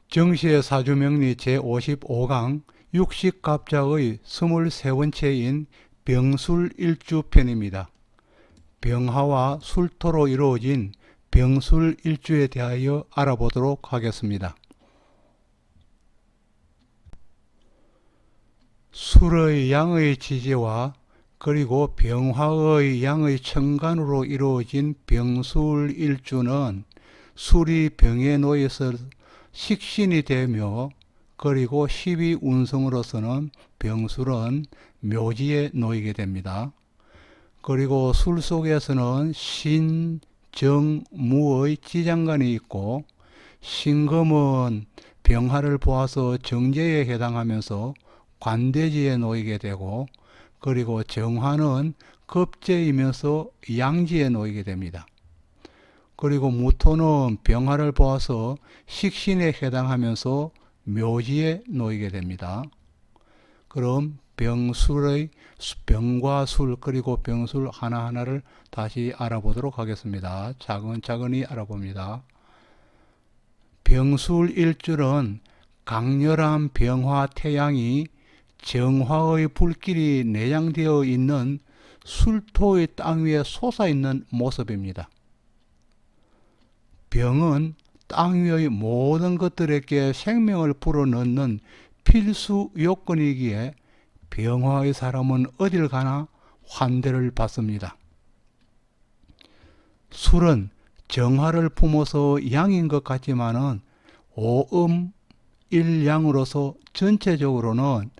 정시의 사주명리 제55강 육식갑자의 23번째인 병술일주편입니다. 병화와 술토로 이루어진 병술일주에 대하여 알아보도록 하겠습니다. 술의 양의 지지와 그리고 병화의 양의 천간으로 이루어진 병술일주는 술이 병에 놓여서 식신이 되며, 그리고 12운성으로서는 병술은 묘지에 놓이게 됩니다. 그리고 술 속에서는 신, 정, 무의 지장간이 있고, 신금은 병화를 보아서 정제에 해당하면서 관대지에 놓이게 되고, 그리고 정화는 급제이면서 양지에 놓이게 됩니다. 그리고 무토는 병화를 보아서 식신에 해당하면서 묘지에 놓이게 됩니다. 그럼 병술의 병과 술 그리고 병술 하나하나를 다시 알아보도록 하겠습니다. 차근차근히 알아봅니다. 병술일주는 강렬한 병화 태양이 정화의 불길이 내장되어 있는 술토의 땅 위에 솟아있는 모습입니다. 병은 땅 위의 모든 것들에게 생명을 불어넣는 필수 요건이기에 병화의 사람은 어딜 가나 환대를 받습니다. 술은 정화를 품어서 양인 것 같지만은 오음 일양으로서 전체적으로는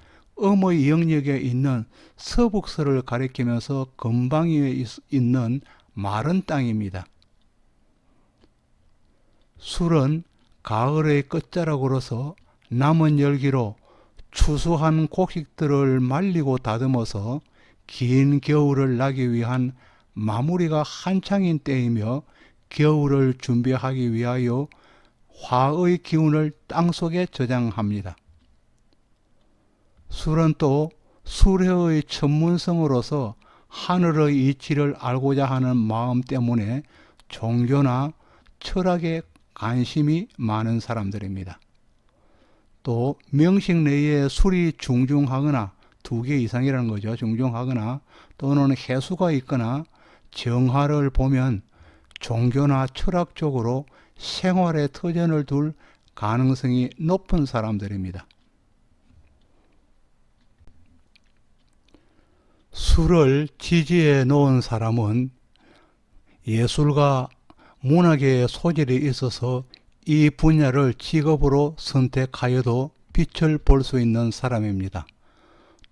음의 영역에 있는 서북서를 가리키면서 근방위에 있는 마른 땅입니다. 술은 가을의 끝자락으로서 남은 열기로 추수한 곡식들을 말리고 다듬어서 긴 겨울을 나기 위한 마무리가 한창인 때이며, 겨울을 준비하기 위하여 화의 기운을 땅속에 저장합니다. 술은 또 수레의 천문성으로서 하늘의 이치를 알고자 하는 마음 때문에 종교나 철학에 관심이 많은 사람들입니다. 또 명식 내에 술이 중중하거나 2개 이상이라는 거죠. 중중하거나 또는 해수가 있거나 정화를 보면 종교나 철학 쪽으로 생활의 터전을 둘 가능성이 높은 사람들입니다. 술을 지지해 놓은 사람은 예술가 문학에 소질이 있어서 이 분야를 직업으로 선택하여도 빛을 볼 수 있는 사람입니다.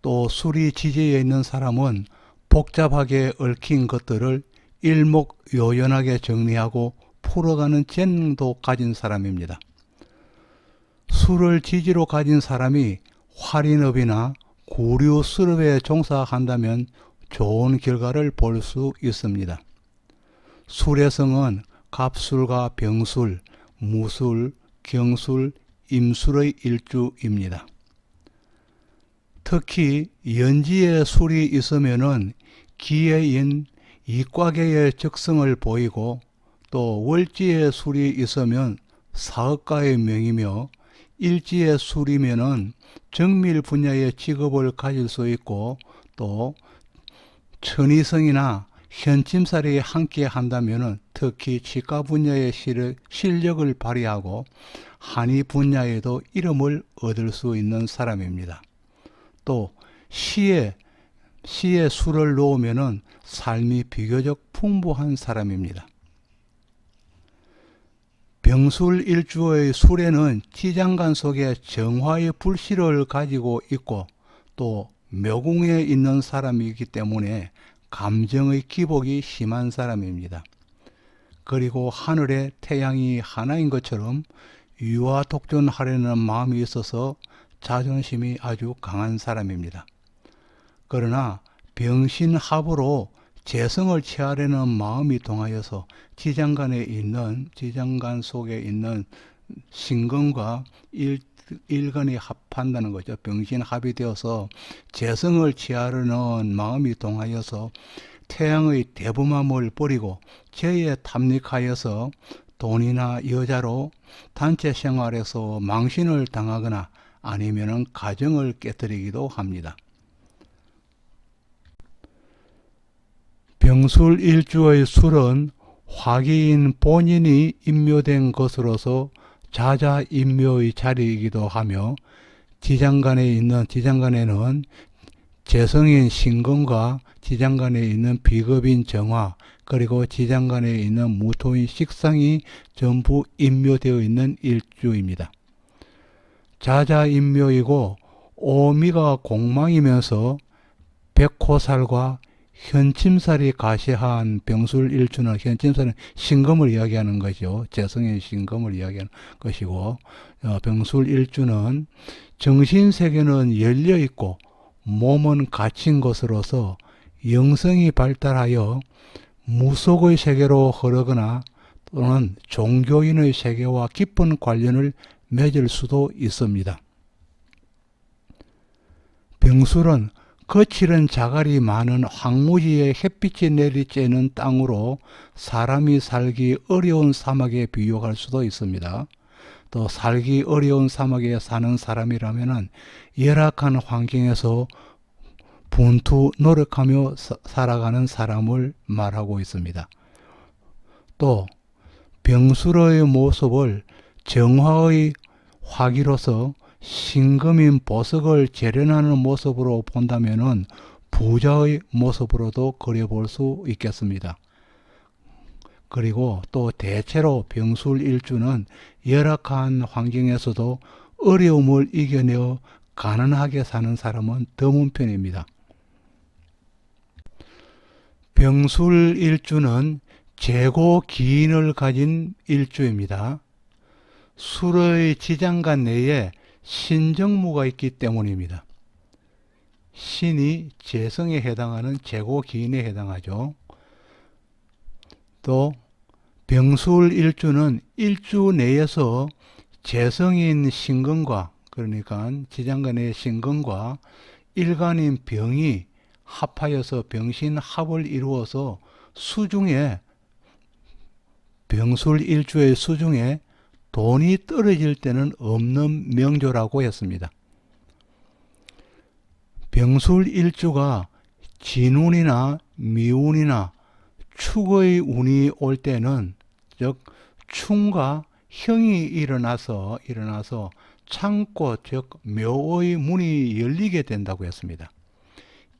또 술이 지지에 있는 사람은 복잡하게 얽힌 것들을 일목요연하게 정리하고 풀어가는 재능도 가진 사람입니다. 술을 지지로 가진 사람이 활인업이나 구류 수렵에 종사한다면 좋은 결과를 볼 수 있습니다. 술의 성은 갑술과 병술, 무술, 경술, 임술의 일주입니다. 특히 연지에 술이 있으면은 기해인 이과계의 적성을 보이고, 또 월지에 술이 있으면 사업가의 명이며, 일지에 술이면은 정밀 분야의 직업을 가질 수 있고, 또 천의성이나 현침살이 함께 한다면 특히 치과 분야의 실력을 발휘하고 한의 분야에도 이름을 얻을 수 있는 사람입니다. 또 시에 술을 놓으면 삶이 비교적 풍부한 사람입니다. 병술일주의 술에는 지장간 속에 정화의 불씨를 가지고 있고, 또 묘궁에 있는 사람이기 때문에 감정의 기복이 심한 사람입니다. 그리고 하늘에 태양이 하나인 것처럼 유아독존하려는 마음이 있어서 자존심이 아주 강한 사람입니다. 그러나 병신합으로 재성을 취하려는 마음이 동하여서 지장간 속에 있는 신금과 일간이 합한다는 거죠. 병신합이 되어서 재성을 취하려는 마음이 동하여서 태양의 대범함을 버리고 재에 탐닉하여서 돈이나 여자로 단체 생활에서 망신을 당하거나 아니면은 가정을 깨뜨리기도 합니다. 병술 일주의 술은 화기인 본인이 인묘된 것으로서 자자인묘의 자리이기도 하며 지장간에는 재성인 신금과 지장간에 있는 비겁인 정화 그리고 지장간에 있는 무토인 식상이 전부 인묘되어 있는 일주입니다. 자자인묘이고 오미가 공망이면서 백호살과 현침살이 가시한 병술일주는 현침살은 신금을 이야기하는 것이죠. 재성인 신금을 이야기하는 것이고 병술일주는 정신세계는 열려있고 몸은 갇힌 것으로서 영성이 발달하여 무속의 세계로 흐르거나 또는 종교인의 세계와 깊은 관련을 맺을 수도 있습니다. 병술은 거칠은 자갈이 많은 황무지에 햇빛이 내리쬐는 땅으로 사람이 살기 어려운 사막에 비유할 수도 있습니다. 또 살기 어려운 사막에 사는 사람이라면 열악한 환경에서 분투 노력하며 살아가는 사람을 말하고 있습니다. 또 병술의 모습을 정화의 화기로서 신금인 보석을 재련하는 모습으로 본다면 부자의 모습으로도 그려볼 수 있겠습니다. 그리고 또 대체로 병술일주는 열악한 환경에서도 어려움을 이겨내어 가난하게 사는 사람은 드문 편입니다. 병술일주는 재고 기인을 가진 일주입니다. 술의 지장간 내에 신정무가 있기 때문입니다. 신이 재성에 해당하는 재고 기인에 해당하죠. 또 병술일주는 일주 내에서 재성인 신금과 그러니까 지장간의 신금과 일간인 병이 합하여서 병신합을 이루어서 수중에 병술일주의 수중에 돈이 떨어질 때는 없는 명조라고 했습니다. 병술일주가 진운이나 미운이나 축의 운이 올 때는 즉 충과 형이 일어나서 창고 즉 묘의 문이 열리게 된다고 했습니다.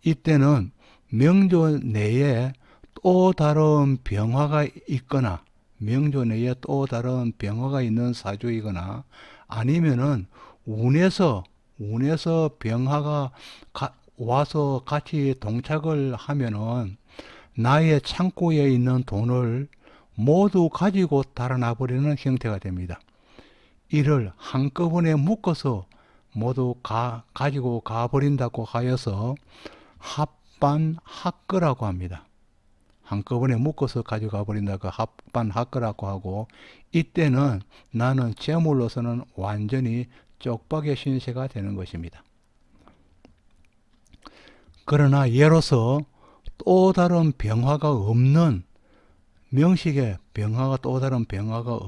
이때는 명조 내에 또 다른 병화가 있거나 명조 내에 또 다른 병화가 있는 사주이거나 아니면은 운에서 병화가 와서 같이 동착을 하면은 나의 창고에 있는 돈을 모두 가지고 달아나 버리는 형태가 됩니다. 이를 한꺼번에 묶어서 모두 가지고 가버린다고 하여서 합반합거라고 합니다. 한꺼번에 묶어서 가져가 버린다고 합반합거라고 하고 이때는 나는 재물로서는 완전히 쪽박의 신세가 되는 것입니다. 그러나 예로서 또 다른 병화가 없는 명식에 또 다른 병화가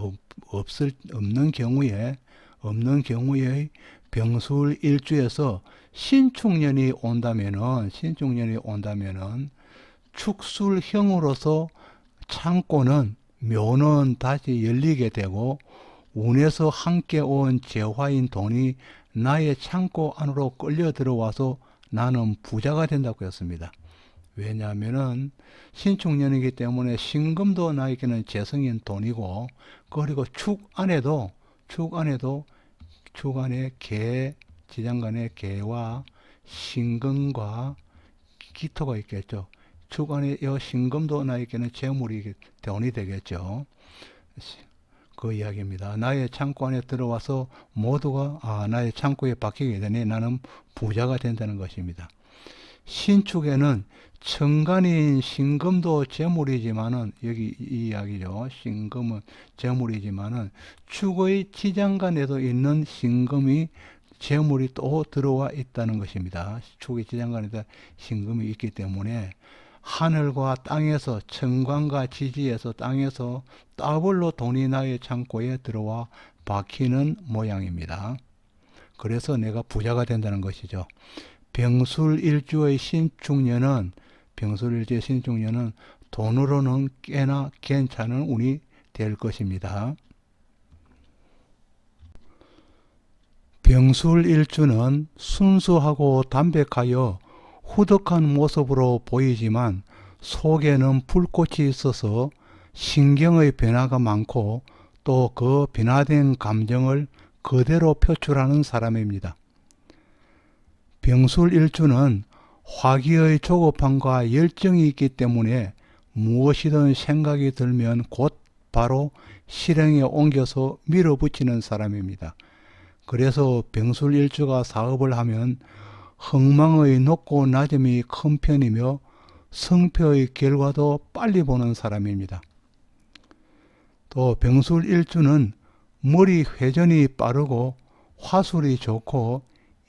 없는 경우에 병술일주에서 신축년이 온다면은 축술형으로서 창고는 묘는 다시 열리게 되고 운에서 함께 온 재화인 돈이 나의 창고 안으로 끌려 들어와서 나는 부자가 된다고 했습니다. 왜냐하면은 신축년이기 때문에 신금도 나에게는 재성인 돈이고 그리고 축 안에 지장간에 개와 신금과 기토가 있겠죠. 축 안에 이 신금도 나에게는 재물이 돈이 되겠죠. 그 이야기입니다. 나의 창고 안에 들어와서 모두가 나의 창고에 박히게 되니 나는 부자가 된다는 것입니다. 신축에는 천간인 신금도 재물이지만은 여기 이 이야기죠. 신금은 재물이지만은 축의 지장간에도 있는 신금이 재물이 또 들어와 있다는 것입니다. 축의 지장간에다 신금이 있기 때문에 하늘과 땅에서, 천광과 지지에서, 땅에서 더블로 돈이 나의 창고에 들어와 박히는 모양입니다. 그래서 내가 부자가 된다는 것이죠. 병술일주의 신축년은 돈으로는 꽤나 괜찮은 운이 될 것입니다. 병술일주는 순수하고 담백하여 후덕한 모습으로 보이지만 속에는 불꽃이 있어서 신경의 변화가 많고 또 그 변화된 감정을 그대로 표출하는 사람입니다. 병술일주는 화기의 조급함과 열정이 있기 때문에 무엇이든 생각이 들면 곧 바로 실행에 옮겨서 밀어붙이는 사람입니다. 그래서 병술일주가 사업을 하면 흥망의 높고 낮음이 큰 편이며 성패의 결과도 빨리 보는 사람입니다. 또 병술일주는 머리 회전이 빠르고 화술이 좋고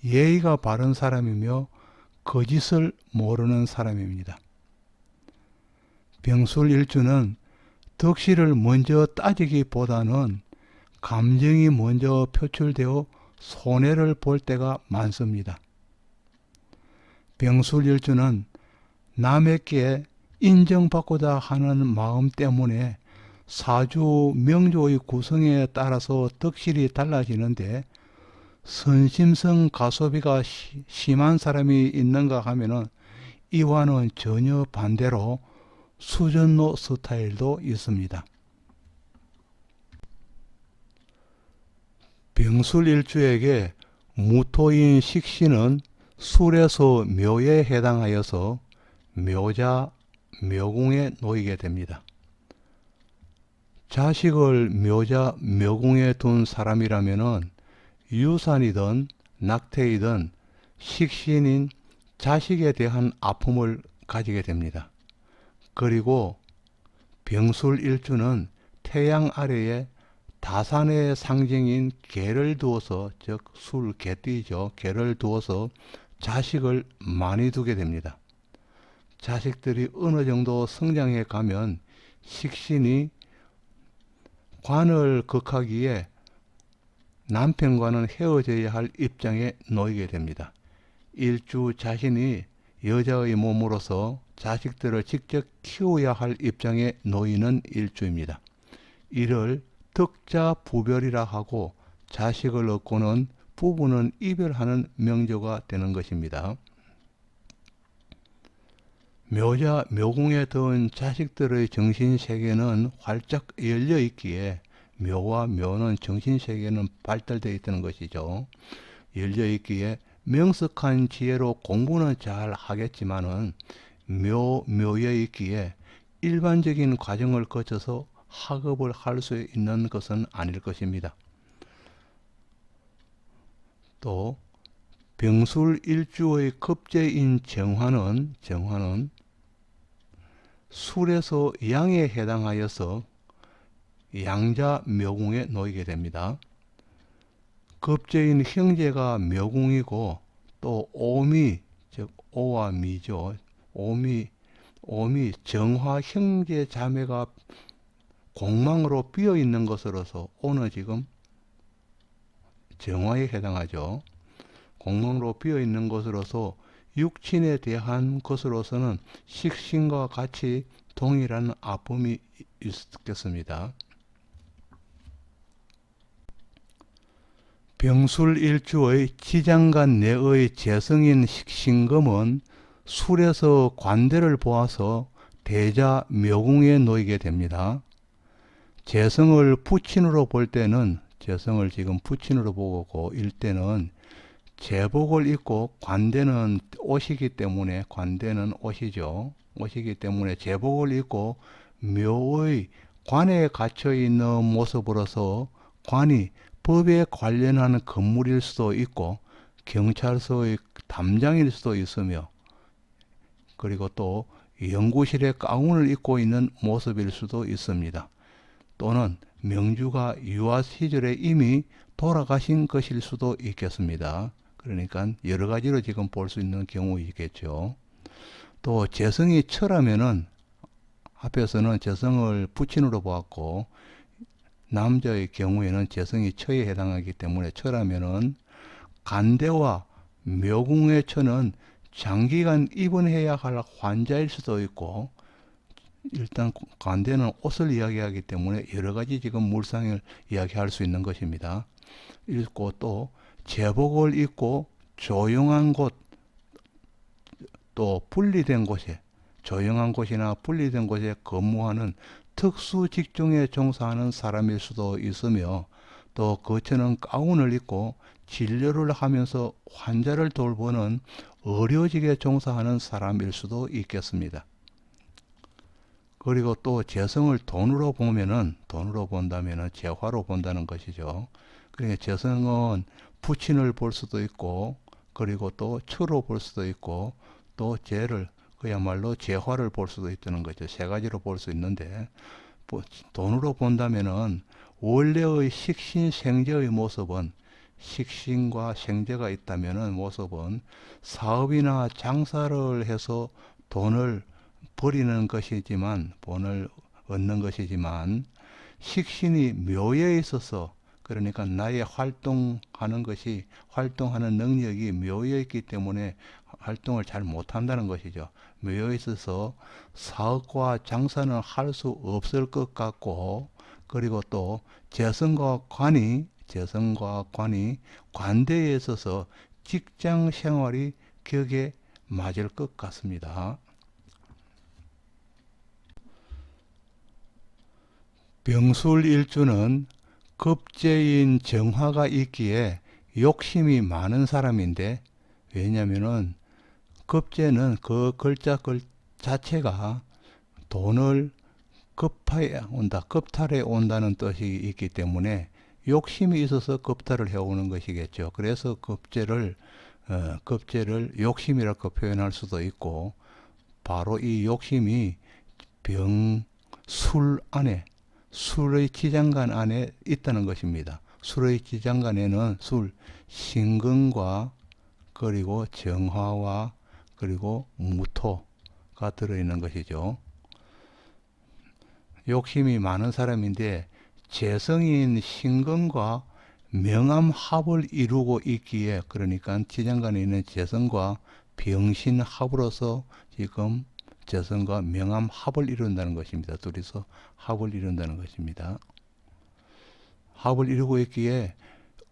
예의가 바른 사람이며 거짓을 모르는 사람입니다. 병술일주는 덕실을 먼저 따지기보다는 감정이 먼저 표출되어 손해를 볼 때가 많습니다. 병술일주는 남에게 인정받고자 하는 마음 때문에 사주 명조의 구성에 따라서 덕실이 달라지는데 선심성 가소비가 심한 사람이 있는가 하면은 이와는 전혀 반대로 수전노 스타일도 있습니다. 병술일주에게 무토인 식신은 술에서 묘에 해당하여서 묘자, 묘궁에 놓이게 됩니다. 자식을 묘자, 묘궁에 둔 사람이라면은 유산이든 낙태이든 식신인 자식에 대한 아픔을 가지게 됩니다. 그리고 병술일주는 태양 아래에 다산의 상징인 개를 두어서, 즉 술 개띠죠. 개를 두어서 자식을 많이 두게 됩니다. 자식들이 어느 정도 성장해 가면 식신이 관을 극하기에 남편과는 헤어져야 할 입장에 놓이게 됩니다. 일주 자신이 여자의 몸으로서 자식들을 직접 키워야 할 입장에 놓이는 일주입니다. 이를 덕자부별이라 하고 자식을 얻고는 부부는 이별하는 명조가 되는 것입니다. 묘자, 묘궁에 든 자식들의 정신세계는 활짝 열려 있기에 묘와 묘는 정신세계는 발달되어 있다는 것이죠. 열려 있기에 명석한 지혜로 공부는 잘 하겠지만은 묘에 있기에 일반적인 과정을 거쳐서 학업을 할 수 있는 것은 아닐 것입니다. 또 병술일주의 급제인 정화는 술에서 양에 해당하여서 양자 묘궁에 놓이게 됩니다. 급제인 형제가 묘궁이고 또 오미, 즉 오와 미죠. 오미 정화 형제 자매가 공망으로 비어 있는 것으로서 오는 지금 정화에 해당하죠. 공망으로 비어 있는 것으로서 육친에 대한 것으로서는 식신과 같이 동일한 아픔이 있겠습니다. 병술일주의 지장간 내의 재성인 식신금은 술에서 관대를 보아서 대자 묘궁에 놓이게 됩니다. 재성을 부친으로 볼 때는, 재성을 지금 부친으로 보고 일 때는 제복을 입고, 관대는 옷이기 때문에, 관대는 옷이죠. 옷이기 때문에 제복을 입고 묘의 관에 갇혀 있는 모습으로서 관이 법에 관련한 건물일 수도 있고 경찰서의 담장일 수도 있으며, 그리고 또 연구실에 가운을 입고 있는 모습일 수도 있습니다. 또는 명주가 유아 시절에 이미 돌아가신 것일 수도 있겠습니다. 그러니까 여러 가지로 지금 볼 수 있는 경우이겠죠. 또 재성이 처라면은 앞에서는 재성을 부친으로 보았고 남자의 경우에는 재성이 처에 해당하기 때문에 처라면은 간대와 묘궁의 처는 장기간 입원해야 할 환자일 수도 있고, 일단 간대는 옷을 이야기하기 때문에 여러 가지 지금 물상을 이야기할 수 있는 것입니다. 읽고 또 제복을 입고 조용한 곳, 또 분리된 곳에, 조용한 곳이나 분리된 곳에 근무하는 특수 직종에 종사하는 사람일 수도 있으며, 또 거처는 가운을 입고 진료를 하면서 환자를 돌보는 의료직에 종사하는 사람일 수도 있겠습니다. 그리고 또 재성을 돈으로 보면은, 돈으로 본다면은 재화로 본다는 것이죠. 그러니까 재성은 부친을 볼 수도 있고, 그리고 또 처로 볼 수도 있고, 또 재를 그야말로 재화를 볼 수도 있다는 거죠. 세 가지로 볼 수 있는데, 돈으로 본다면은 원래의 식신 생재의 모습은, 식신과 생재가 있다면은 모습은 사업이나 장사를 해서 돈을 버리는 것이지만, 돈을 얻는 것이지만, 식신이 묘에 있어서, 그러니까 나의 활동하는 것이, 활동하는 능력이 묘에 있기 때문에 활동을 잘 못한다는 것이죠. 묘에 있어서 사업과 장사는 할 수 없을 것 같고, 그리고 또 재성과 관이 관대에 있어서 직장 생활이 격에 맞을 것 같습니다. 병술일주는 급제인 정화가 있기에 욕심이 많은 사람인데, 왜냐면은 급제는 그 글자 자체가 돈을 급하게 온다, 급탈해 온다는 뜻이 있기 때문에 욕심이 있어서 급탈을 해오는 것이겠죠. 그래서 급제를 욕심이라고 표현할 수도 있고, 바로 이 욕심이 술 안에, 술의 지장간 안에 있다는 것입니다. 술의 지장간에는 신근과 그리고 정화와 그리고 무토가 들어있는 것이죠. 욕심이 많은 사람인데 재성인 신근과 명암합을 이루고 있기에, 그러니까 지장간에 있는 재성과 병신합으로서 지금 재성과 명암합을 이룬다는 것입니다. 둘이서 합을 이룬다는 것입니다. 합을 이루고 있기에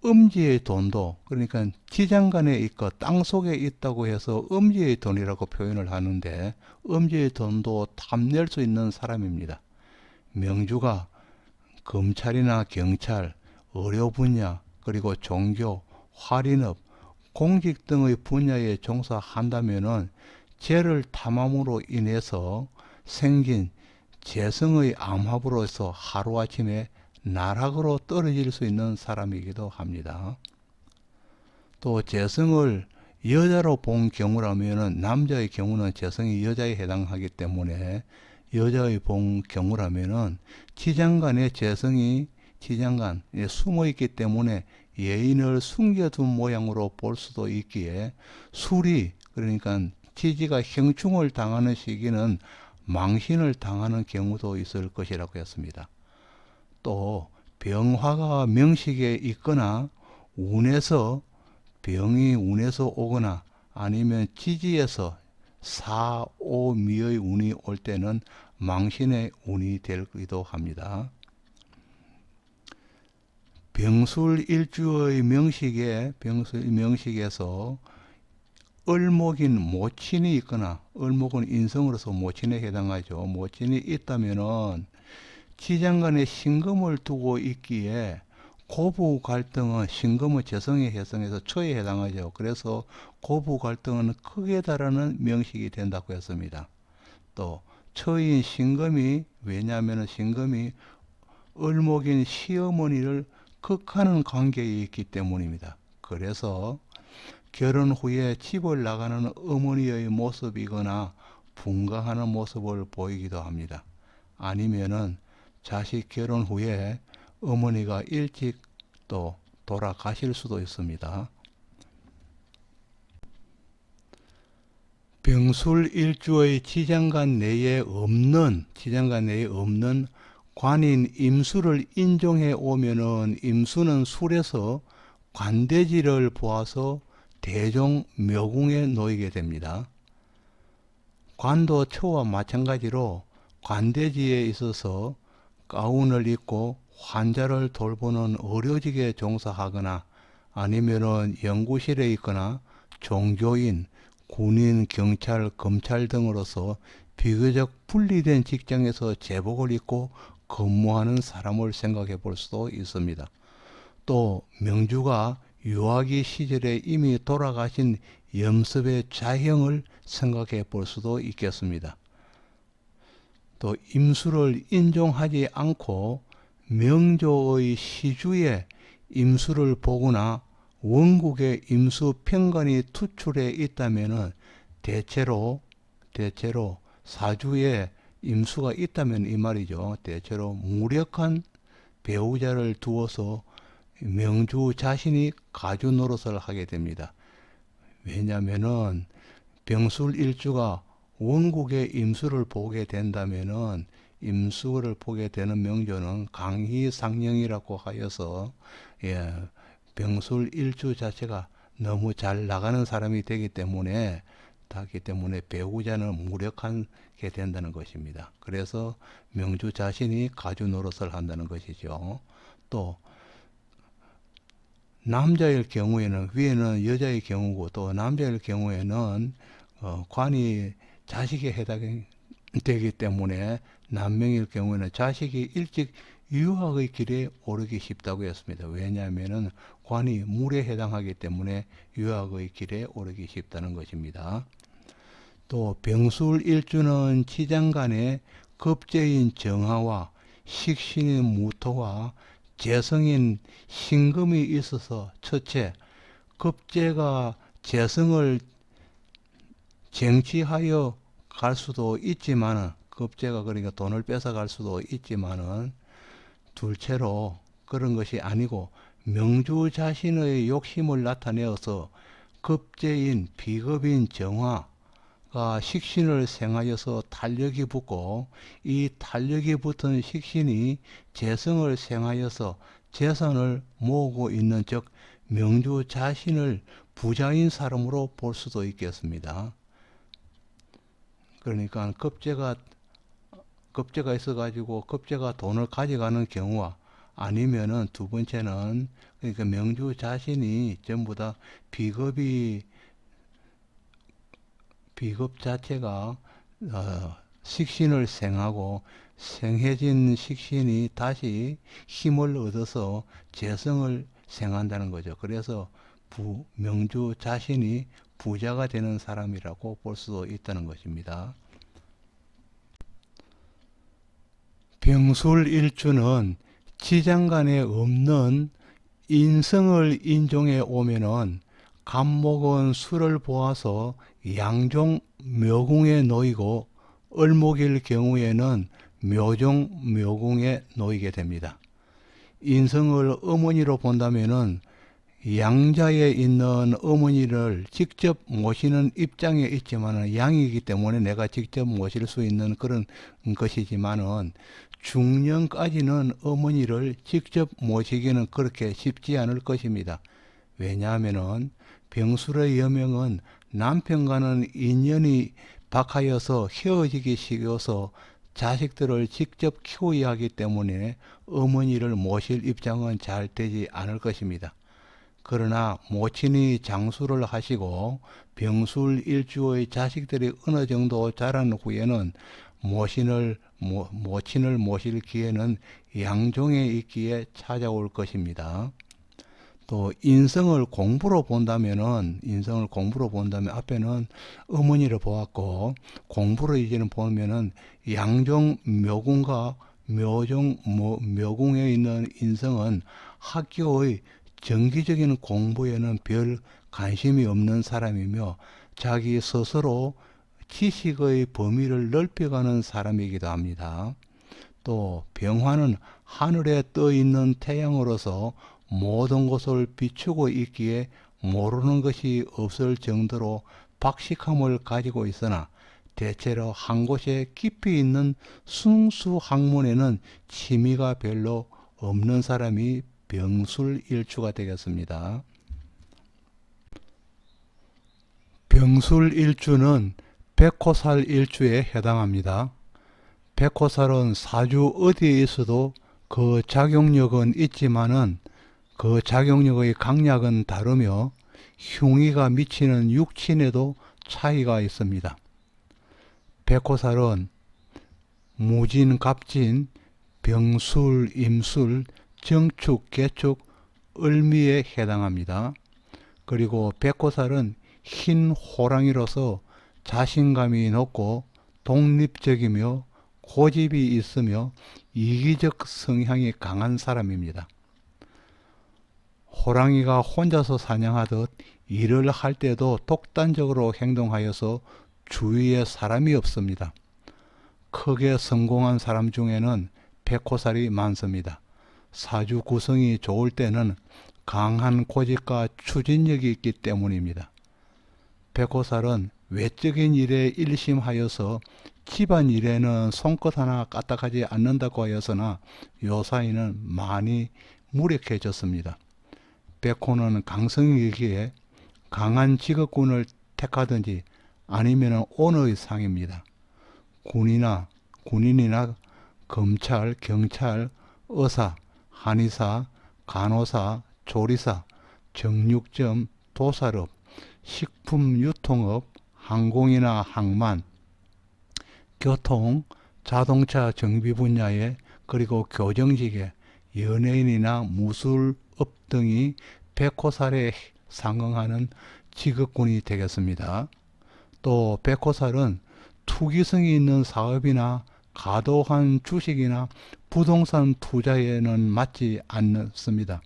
음지의 돈도, 그러니까 지장간에 있고 땅 속에 있다고 해서 음지의 돈이라고 표현을 하는데, 음지의 돈도 탐낼 수 있는 사람입니다. 명주가 검찰이나 경찰, 의료 분야, 그리고 종교, 활인업, 공직 등의 분야에 종사한다면은 죄를 탐함으로 인해서 생긴 재성의 암합으로서 하루아침에 나락으로 떨어질 수 있는 사람이기도 합니다. 또 재성을 여자로 본 경우라면은, 남자의 경우는 재성이 여자에 해당하기 때문에 여자의 본 경우라면은 지장간에 재성이 지장간에 숨어 있기 때문에 예인을 숨겨둔 모양으로 볼 수도 있기에, 술이, 그러니까 지지가 형충을 당하는 시기는 망신을 당하는 경우도 있을 것이라고 했습니다. 또 병화가 명식에 있거나 병이 운에서 오거나 아니면 지지에서 사, 오, 미의 운이 올 때는 망신의 운이 되기도 합니다. 병술일주의 명식에서 을목인 모친이 있거나, 을목은 인성으로서 모친에 해당하죠. 모친이 있다면은 지장간에 신금을 두고 있기에 고부 갈등은, 신금은 재성의 해성에서 처에 해당하죠. 그래서 고부 갈등은 크게 달하는 명식이 된다고 했습니다. 또 처인 신금이, 왜냐하면 신금이 을목인 시어머니를 극하는 관계에 있기 때문입니다. 그래서 결혼 후에 집을 나가는 어머니의 모습이거나 분가하는 모습을 보이기도 합니다. 아니면은 자식 결혼 후에 어머니가 일찍 또 돌아가실 수도 있습니다. 병술일주의 지장간 내에 없는 관인 임수를 인종해 오면은 임수는 술에서 관대지를 보아서 대종 묘궁에 놓이게 됩니다. 관도 처와 마찬가지로 관대지에 있어서 가운을 입고 환자를 돌보는 의료직에 종사하거나 아니면은 연구실에 있거나 종교인, 군인, 경찰, 검찰 등으로서 비교적 분리된 직장에서 제복을 입고 근무하는 사람을 생각해 볼 수도 있습니다. 또 명주가 유아기 시절에 이미 돌아가신 염습의 자형을 생각해 볼 수도 있겠습니다. 또 임수를 인종하지 않고 명조의 시주에 임수를 보거나 원국의 임수 편관이 투출해 있다면 대체로 사주에 임수가 있다면 이 말이죠. 대체로 무력한 배우자를 두어서 명주 자신이 가주 노릇을 하게 됩니다. 왜냐하면은 병술일주가 원국의 임수를 보게 된다면은 임수를 보게 되는 명조는 강희상령이라고 하여서 병술일주 자체가 너무 잘 나가는 사람이 되기 때문에 배우자는 무력하게 된다는 것입니다. 그래서 명주 자신이 가주 노릇을 한다는 것이죠. 또 남자일 경우에는 위에는 여자의 경우고 또 남자일 경우에는 관이 자식에 해당되기 때문에 남명일 경우에는 자식이 일찍 유학의 길에 오르기 쉽다고 했습니다. 왜냐하면 관이 물에 해당하기 때문에 유학의 길에 오르기 쉽다는 것입니다. 또 병술일주는 지장간에 급제인 정화와 식신인 무토와 재성인 신금이 있어서 첫째, 급제가 재성을 쟁취하여 갈 수도 있지만은 급제가 그러니까 돈을 뺏어갈 수도 있지만은 둘째로 그런 것이 아니고 명주 자신의 욕심을 나타내어서 급제인 비급인 정화가 식신을 생하여서 탄력이 붙고 이 탄력이 붙은 식신이 재성을 생하여서 재산을 모으고 있는 즉 명주 자신을 부자인 사람으로 볼 수도 있겠습니다. 그러니까 급제가 있어가지고 급제가 돈을 가져가는 경우와 아니면은 두 번째는 그러니까 명주 자신이 전부 다 비급 자체가 식신을 생하고 생해진 식신이 다시 힘을 얻어서 재성을 생한다는 거죠. 그래서 명주 자신이 부자가 되는 사람이라고 볼 수도 있다는 것입니다. 병술일주는 지장간에 없는 인성을 인종해 오면은 간목은 술을 보아서 양종 묘궁에 놓이고 을목일 경우에는 묘종 묘궁에 놓이게 됩니다. 인성을 어머니로 본다면은 양자에 있는 어머니를 직접 모시는 입장에 있지만은 양이기 때문에 내가 직접 모실 수 있는 그런 것이지만은 중년까지는 어머니를 직접 모시기는 그렇게 쉽지 않을 것입니다. 왜냐하면은 병술의 여명은 남편과는 인연이 박하여서 헤어지기 쉬워서 자식들을 직접 키워야 하기 때문에 어머니를 모실 입장은 잘 되지 않을 것입니다. 그러나 모친이 장수를 하시고 병술일주의 자식들이 어느 정도 자란 후에는 모친을 모실 기회는 양종에 있기에 찾아올 것입니다. 또 인성을 공부로 본다면 앞에는 어머니를 보았고 공부로 이제는 보면은 양종 묘궁과 묘궁에 있는 인성은 학교의 정기적인 공부에는 별 관심이 없는 사람이며 자기 스스로 지식의 범위를 넓혀가는 사람이기도 합니다. 또 병화는 하늘에 떠 있는 태양으로서 모든 것을 비추고 있기에 모르는 것이 없을 정도로 박식함을 가지고 있으나 대체로 한 곳에 깊이 있는 순수 학문에는 취미가 별로 없는 사람이 병술일주가 되겠습니다. 병술일주는 백호살일주에 해당합니다. 백호살은 사주 어디에 있어도 그 작용력은 있지만은 그 작용력의 강약은 다르며 흉의가 미치는 육친에도 차이가 있습니다. 백호살은 무진, 갑진, 병술, 임술, 정축, 개축, 을미에 해당합니다. 그리고 백호살은 흰 호랑이로서 자신감이 높고 독립적이며 고집이 있으며 이기적 성향이 강한 사람입니다. 호랑이가 혼자서 사냥하듯 일을 할 때도 독단적으로 행동하여서 주위에 사람이 없습니다. 크게 성공한 사람 중에는 백호살이 많습니다. 사주 구성이 좋을 때는 강한 고집과 추진력이 있기 때문입니다. 백호살은 외적인 일에 일심하여서 집안 일에는 손끝 하나 까딱하지 않는다고 하여서나 요사이는 많이 무력해졌습니다. 백호는 강성이기에 강한 직업군을 택하든지 아니면 온의 상입니다. 군인이나 검찰, 경찰, 의사, 한의사, 간호사, 조리사, 정육점, 도살업, 식품유통업, 항공이나 항만, 교통, 자동차 정비 분야에 그리고 교정직에 연예인이나 무술업 등이 백호살에 상응하는 직업군이 되겠습니다. 또 백호살은 투기성이 있는 사업이나 과도한 주식이나 부동산 투자에는 맞지 않습니다.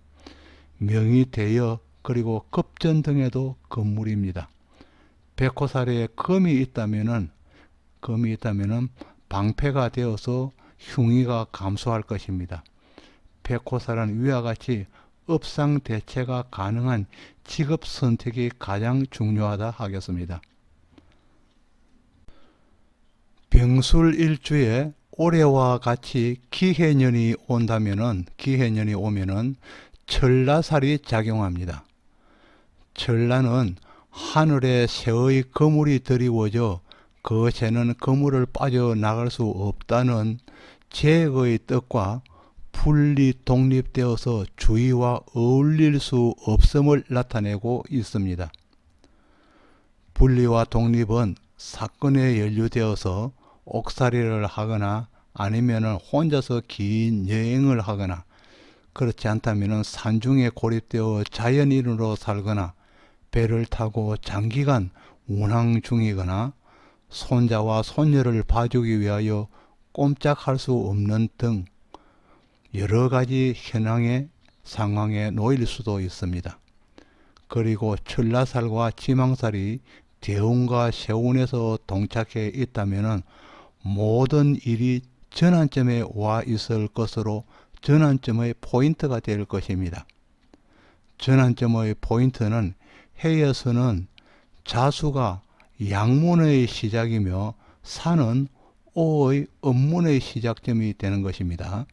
명의 대여 그리고 급전 등에도 건물입니다. 백호살에 금이 있다면은 방패가 되어서 흉의가 감소할 것입니다. 백호살은 위와 같이 업상 대체가 가능한 직업 선택이 가장 중요하다 하겠습니다. 병술일주에 올해와 같이 기해년이 오면은 천라살이 작용합니다. 천라는 하늘에 새의 거물이 드리워져 그 새는 거물을 빠져나갈 수 없다는 제의 뜻과 분리 독립되어서 주위와 어울릴 수 없음을 나타내고 있습니다. 분리와 독립은 사건에 연루되어서 옥살이를 하거나 아니면 혼자서 긴 여행을 하거나 그렇지 않다면 산중에 고립되어 자연인으로 살거나 배를 타고 장기간 운항 중이거나 손자와 손녀를 봐주기 위하여 꼼짝할 수 없는 등 여러 가지 현황의 상황에 놓일 수도 있습니다. 그리고 천라살과 지망살이 대운과 세운에서 동착해 있다면 모든 일이 전환점에 와 있을 것으로 전환점의 포인트가 될 것입니다. 전환점의 포인트는 해에서는 자수가 양문의 시작이며 산은 오의 음문의 시작점이 되는 것입니다.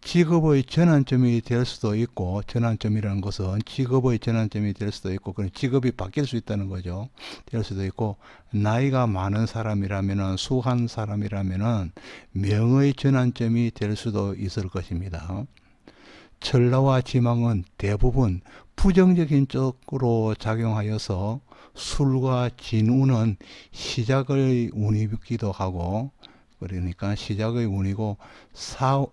직업의 전환점이 될 수도 있고, 전환점이라는 것은 직업의 전환점이 될 수도 있고, 그런 직업이 바뀔 수 있다는 거죠. 될 수도 있고, 나이가 많은 사람이라면은, 수한 사람이라면은 명의 전환점이 될 수도 있을 것입니다. 천라와 지망은 대부분 부정적인 쪽으로 작용하여서 술과 진운은 시작의 운이기도 하고, 그러니까 시작의 운이고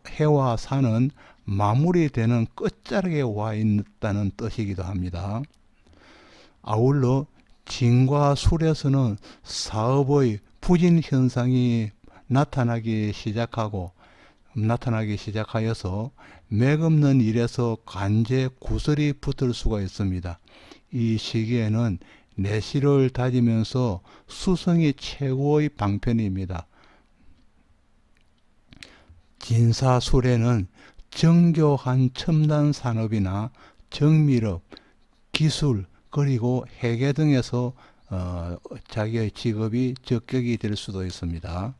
해와 산은 마무리되는 끝자락에 와 있다는 뜻이기도 합니다. 아울러 진과 술에서는 사업의 부진 현상이 나타나기 시작하여서 맥없는 일에서 관제 구설이 붙을 수가 있습니다. 이 시기에는 내실을 다지면서 수성이 최고의 방편입니다. 진사술에는 정교한 첨단 산업이나 정밀업, 기술, 그리고 회계 등에서 자기의 직업이 적격이 될 수도 있습니다.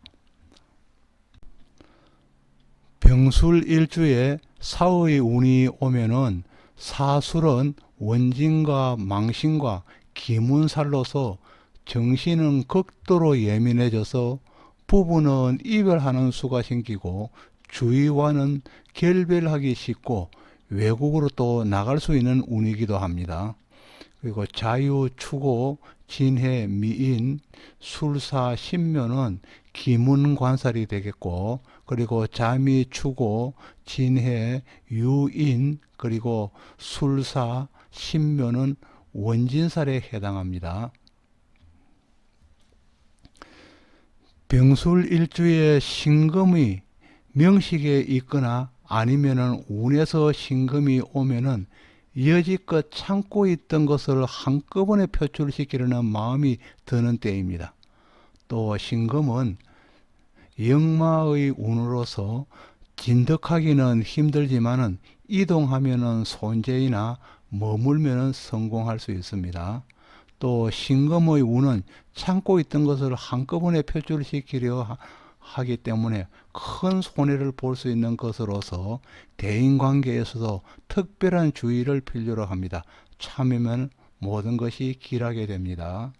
병술일주에 사의 운이 오면은 사술은 원진과 망신과 기문살로서 정신은 극도로 예민해져서 부부는 이별하는 수가 생기고 주위와는 결별하기 쉽고 외국으로 또 나갈 수 있는 운이기도 합니다. 그리고 자유, 추고, 진해, 미인, 술사, 신묘는 기문관살이 되겠고, 그리고 자미, 추고, 진해, 유인, 그리고 술사, 신묘는 원진살에 해당합니다. 병술일주에 신금이 명식에 있거나 아니면은 운에서 신금이 오면은 여지껏 참고 있던 것을 한꺼번에 표출시키려는 마음이 드는 때입니다. 또 신금은 역마의 운으로서 진득하기는 힘들지만은 이동하면은 손재이나 머물면은 성공할 수 있습니다. 또 신금의 운은 참고 있던 것을 한꺼번에 표출시키려 하기 때문에 큰 손해를 볼 수 있는 것으로서 대인관계에서도 특별한 주의를 필요로 합니다. 참으면 모든 것이 길하게 됩니다.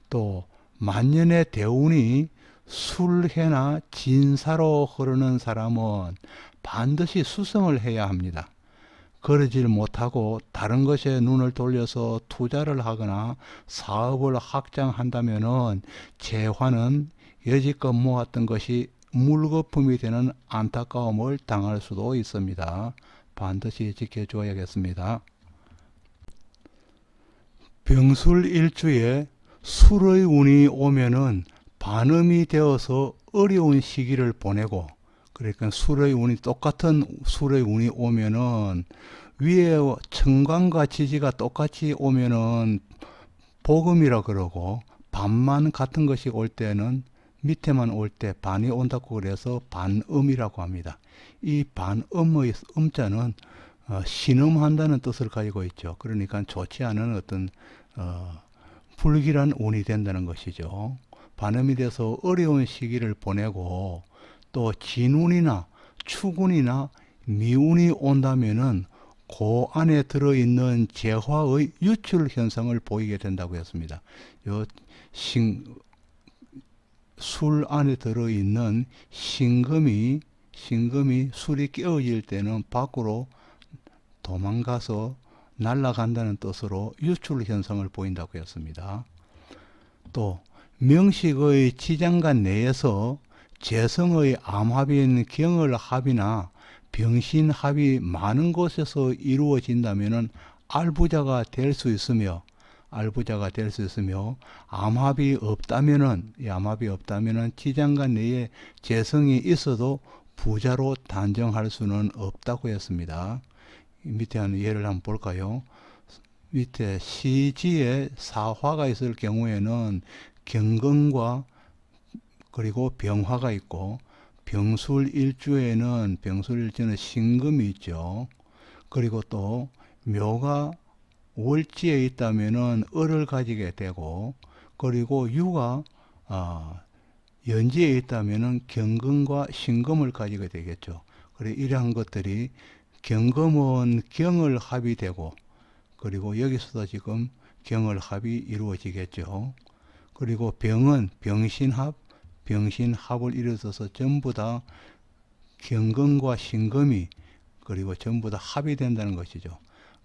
또 만년의 대운이 술해나 진사로 흐르는 사람은 반드시 수성을 해야 합니다. 그러질 못하고 다른 것에 눈을 돌려서 투자를 하거나 사업을 확장한다면 재화는 여지껏 모았던 것이 물거품이 되는 안타까움을 당할 수도 있습니다. 반드시 지켜줘야겠습니다. 병술일주에 술의 운이 오면은 반음이 되어서 어려운 시기를 보내고, 그러니까 술의 운이 똑같은 술의 운이 오면은 위에 천간과 지지가 똑같이 오면은 복음이라 그러고, 반만 같은 것이 올 때는 밑에만 올 때 반이 온다고 그래서 반음이라고 합니다. 이 반음의 음자는 신음한다는 뜻을 가지고 있죠. 그러니까 좋지 않은 어떤 불길한 운이 된다는 것이죠. 반음이 돼서 어려운 시기를 보내고, 또 진운이나 추운이나 미운이 온다면은 그 안에 들어있는 재화의 유출 현상을 보이게 된다고 했습니다. 술 안에 들어있는 신금이 술이 깨어질 때는 밖으로 도망가서 날아간다는 뜻으로 유출 현상을 보인다고 했습니다. 또 명식의 지장간 내에서 재성의 암합인 경을합이나 병신합이 많은 곳에서 이루어진다면 알부자가 될 수 있으며 암합이 없다면은 지장간 내에 재성이 있어도 부자로 단정할 수는 없다고 했습니다. 밑에 하는 예를 한번 볼까요? 밑에 시지에 사화가 있을 경우에는 경금과 그리고 병화가 있고, 병술일주에는 신금이 있죠. 그리고 또 묘가 월지에 있다면은 을을 가지게 되고, 그리고 유가 연지에 있다면은 경금과 신금을 가지게 되겠죠. 그래 이러한 것들이 경금은 경을 합이 되고, 그리고 여기서도 지금 경을 합이 이루어지겠죠. 그리고 병은 병신합을 이루어서 전부 다 경금과 신금이 그리고 전부 다 합이 된다는 것이죠.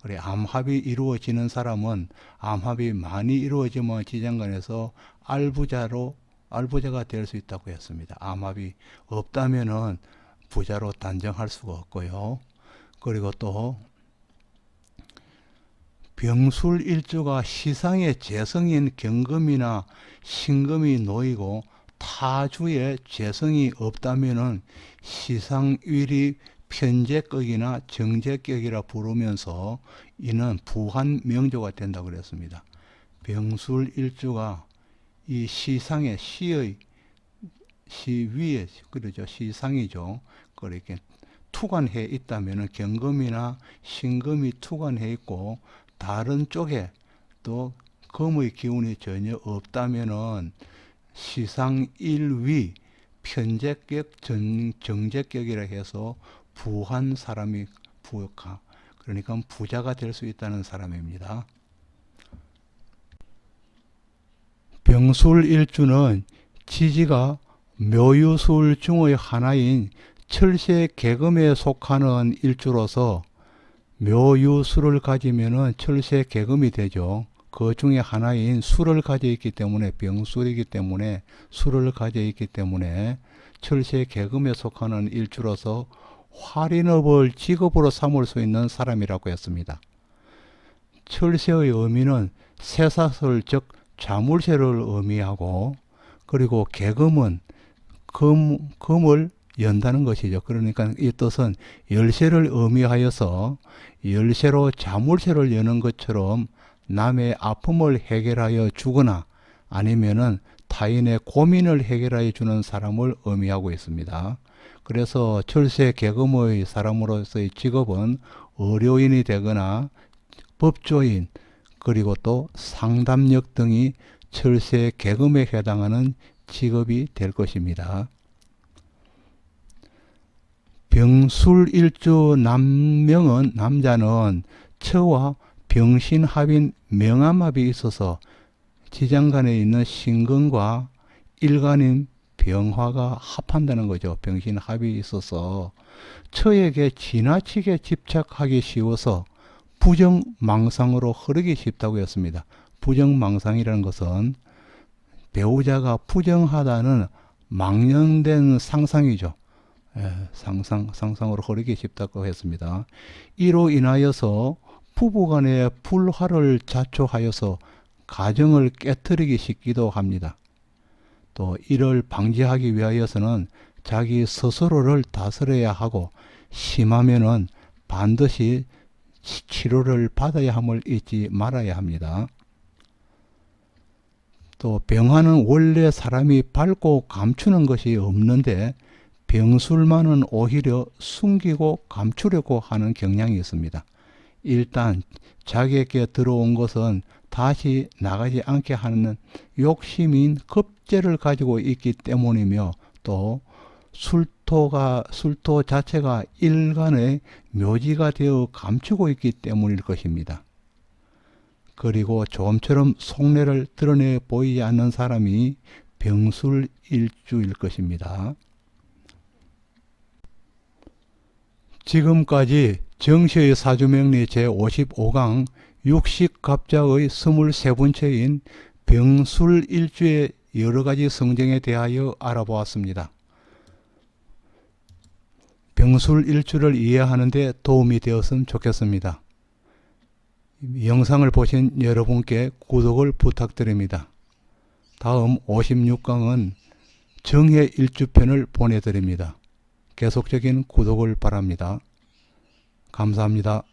그래 암합이 이루어지는 사람은 암합이 많이 이루어지면 지장간에서 알부자가 될 수 있다고 했습니다. 암합이 없다면은 부자로 단정할 수가 없고요. 그리고 또 병술일주가 시상의 재성인 경금이나 신금이 놓이고 타주에 재성이 없다면은 시상일이 편재격이나 정재격이라 부르면서 이는 부한 명조가 된다고 그랬습니다. 병술일주가 이 시상의 시 위에 그러죠. 시상이죠. 그렇게 투관해 있다면은 경금이나 신금이 투관해 있고 다른 쪽에 또 금의 기운이 전혀 없다면은 시상일위 편재격 정재격이라 해서 부한 사람이 그러니까 부자가 될 수 있다는 사람입니다. 병술일주는 지지가 묘유술 중의 하나인 철새개금에 속하는 일주로서 묘유술을 가지면은 철새개금이 되죠. 그 중에 하나인 술을 가져 있기 때문에 병술이기 때문에 술을 가져 있기 때문에 철새개금에 속하는 일주로서 활인업을 직업으로 삼을 수 있는 사람이라고 했습니다. 철새의 의미는 쇠사슬 즉 자물쇠를 의미하고 그리고 개금은 금을 연다는 것이죠. 그러니까 이 뜻은 열쇠를 의미하여서 열쇠로 자물쇠를 여는 것처럼 남의 아픔을 해결하여 주거나 아니면은 타인의 고민을 해결하여 주는 사람을 의미하고 있습니다. 그래서 철새개금의 사람으로서의 직업은 의료인이 되거나 법조인 그리고 또 상담력 등이 철새개금에 해당하는 직업이 될 것입니다. 병술일주 남자는 처와 병신합인 명암합이 있어서 지장간에 있는 신근과 일간인 병화가 합한다는 거죠. 병신합이 있어서 처에게 지나치게 집착하기 쉬워서 부정망상으로 흐르기 쉽다고 했습니다. 부정망상이라는 것은 배우자가 부정하다는 망령된 상상이죠. 상상으로 흐르기 쉽다고 했습니다. 이로 인하여서 부부간의 불화를 자초하여서 가정을 깨트리기 쉽기도 합니다. 또 이를 방지하기 위하여서는 자기 스스로를 다스려야 하고 심하면은 반드시 치료를 받아야 함을 잊지 말아야 합니다. 또 병화는 원래 사람이 밟고 감추는 것이 없는데 병술만은 오히려 숨기고 감추려고 하는 경향이 있습니다. 일단 자기에게 들어온 것은 다시 나가지 않게 하는 욕심인 급제를 가지고 있기 때문이며 또 술토 자체가 일간의 묘지가 되어 감추고 있기 때문일 것입니다. 그리고 좀처럼 속내를 드러내 보이지 않는 사람이 병술일주일 것입니다. 지금까지 정시의 사주명리 제55강 육식갑자의 23번째인 병술일주의 여러가지 성정에 대하여 알아보았습니다. 병술일주를 이해하는 데 도움이 되었으면 좋겠습니다. 영상을 보신 여러분께 구독을 부탁드립니다. 다음 56강은 정해일주편을 보내드립니다. 계속적인 구독을 바랍니다. 감사합니다.